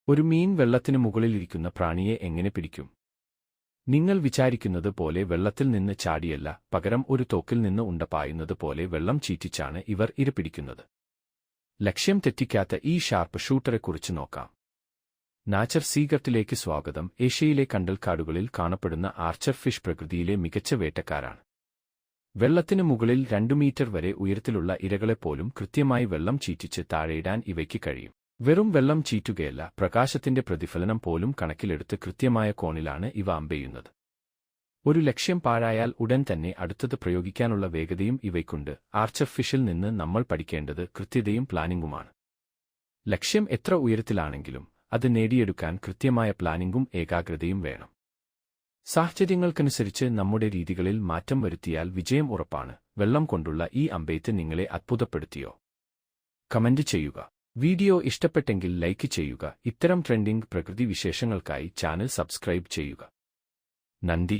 ഒരു മീൻ വെള്ളത്തിനു മുകളിലിരിക്കുന്ന പ്രാണിയെ എങ്ങനെ പിടിക്കും? നിങ്ങൾ വിചാരിക്കുന്നത് പോലെ വെള്ളത്തിൽ നിന്ന് ചാടിയല്ല, പകരം ഒരു തോക്കിൽ നിന്ന് ഉണ്ട പായുന്നത് പോലെ വെള്ളം ചീറ്റിച്ചാണ് ഇവർ ഇര പിടിക്കുന്നത്. ലക്ഷ്യം തെറ്റിക്കാത്ത ഈ ഷാർപ്പ് ഷൂട്ടറെക്കുറിച്ച് നോക്കാം. നാച്ചർ സീഗർട്ടിലേക്ക് സ്വാഗതം. ഏഷ്യയിലെ കണ്ടൽക്കാടുകളിൽ കാണപ്പെടുന്ന ആർച്ചർ ഫിഷ് പ്രകൃതിയിലെ മികച്ച വേട്ടക്കാരാണ്. വെള്ളത്തിന് മുകളിൽ 2 മീറ്റർ വരെ ഉയരത്തിലുള്ള ഇരകളെപ്പോലും കൃത്യമായി വെള്ളം ചീറ്റിച്ച് താഴെയിടാൻ ഇവയ്ക്ക് കഴിയും. വെറും വെള്ളം ചീറ്റുകയല്ല, പ്രകാശത്തിന്റെ പ്രതിഫലനം പോലും കണക്കിലെടുത്ത് കൃത്യമായ കോണിലാണ് ഇവ അമ്പെയ്യുന്നത്. ഒരു ലക്ഷ്യം പാഴായാൽ ഉടൻ തന്നെ അടുത്തത് പ്രയോഗിക്കാനുള്ള വേഗതയും ഇവയ്ക്കുണ്ട്. ആർച്ചർ ഫിഷിൽ നിന്ന് നമ്മൾ പഠിക്കേണ്ടത് കൃത്യതയും പ്ലാനിംഗുമാണ്. ലക്ഷ്യം എത്ര ഉയരത്തിലാണെങ്കിലും അത് നേടിയെടുക്കാൻ കൃത്യമായ പ്ലാനിംഗും ഏകാഗ്രതയും വേണം. സാഹചര്യങ്ങൾക്കനുസരിച്ച് നമ്മുടെ രീതികളിൽ മാറ്റം വരുത്തിയാൽ വിജയം ഉറപ്പാണ്. വെള്ളം കൊണ്ടുള്ള ഈ അമ്പെയ്ത്ത് നിങ്ങളെ അത്ഭുതപ്പെടുത്തിയോ? കമന്റ് ചെയ്യുക. വീഡിയോ ഇഷ്ടപ്പെട്ടെങ്കിൽ ലൈക്ക് ചെയ്യുക. ഇത്തരം ട്രെൻഡിംഗ് പ്രകൃതി വിശേഷങ്ങൾക്കായി ചാനൽ സബ്സ്ക്രൈബ് ചെയ്യുക. നന്ദി.